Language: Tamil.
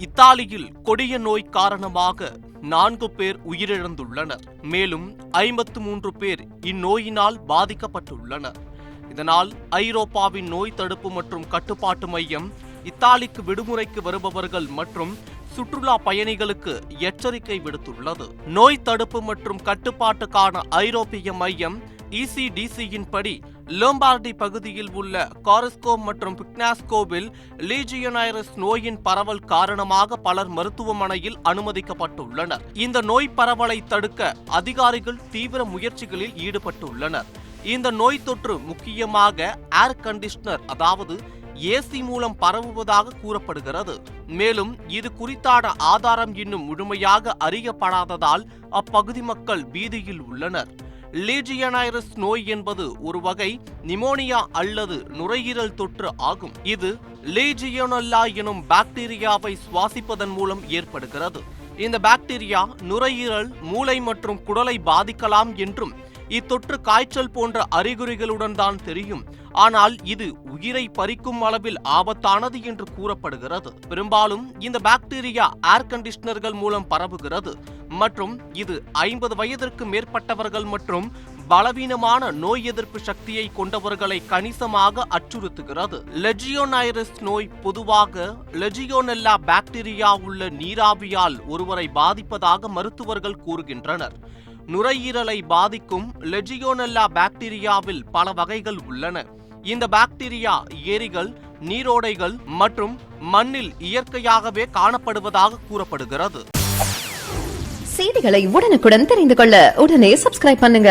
இத்தாலியில் கொடிய நோய் காரணமாக 4 பேர் உயிரிழந்துள்ளனர். மேலும் 53 பேர் இந்நோயினால் பாதிக்கப்பட்டுள்ளனர். இதனால் ஐரோப்பாவின் நோய் தடுப்பு மற்றும் கட்டுப்பாட்டு மையம் இத்தாலிக்கு விடுமுறைக்கு வருபவர்கள் மற்றும் சுற்றுலா பயணிகளுக்கு எச்சரிக்கை விடுத்துள்ளது. நோய் தடுப்பு மற்றும் கட்டுப்பாட்டுக்கான ஐரோப்பிய மையம் ECDC-யின் படி லோம்பார்டி பகுதியில் உள்ள காரஸ்கோ மற்றும் பிக்னாஸ்கோவில் லீஜியனைரஸ் நோயின் பரவல் காரணமாக பலர் மருத்துவமனையில் அனுமதிக்கப்பட்டுள்ளனர். இந்த நோய் பரவலை தடுக்க அதிகாரிகள் தீவிர முயற்சிகளில் ஈடுபட்டுள்ளனர். இந்த நோய் தொற்று முக்கியமாக ஏர் கண்டிஷனர் அதாவது ஏசி மூலம் பரவுவதாக கூறப்படுகிறது. மேலும் இது குறித்தான ஆதாரம் இன்னும் முழுமையாக அறியப்படாததால் அப்பகுதி மக்கள் பீதியில் உள்ளனர். லீஜியனைரஸ் நோய் என்பது ஒரு வகை நிமோனியா அல்லது நுரையீரல் தொற்று ஆகும். இது லீஜியோனெல்லா எனும் பாக்டீரியாவை சுவாசிப்பதன் மூலம் ஏற்படுகிறது. இந்த பாக்டீரியா நுரையீரல், மூளை மற்றும் குடலை பாதிக்கலாம் என்றும் இத்தொற்று காய்ச்சல் போன்ற அறிகுறிகளுடன் தான் தெரியும். ஆனால் இது உயிரை பறிக்கும் அளவில் ஆபத்தானது என்று கூறப்படுகிறது. பெரும்பாலும் இந்த பாக்டீரியா ஏர் கண்டிஷனர்கள் மூலம் பரவுகிறது மற்றும் இது 50 வயதிற்கு மேற்பட்டவர்கள் மற்றும் பலவீனமான நோய் எதிர்ப்பு சக்தியை கொண்டவர்களை கணிசமாக அச்சுறுத்துகிறது. லெஜியோனைரஸ் நோய் பொதுவாக லெஜியோனெல்லா பாக்டீரியா உள்ள நீராவியால் ஒருவரை பாதிப்பதாக மருத்துவர்கள் கூறுகின்றனர். நுரையீரலை பாதிக்கும் லெஜியோனெல்லா பாக்டீரியாவில் பல வகைகள் உள்ளன. இந்த பாக்டீரியா ஏரிகள், நீரோடைகள் மற்றும் மண்ணில் இயற்கையாகவே காணப்படுவதாக கூறப்படுகிறது. செய்திகளை உடனுக்குடன் தெரிந்து கொள்ள உடனே சப்ஸ்கிரைப் பண்ணுங்க.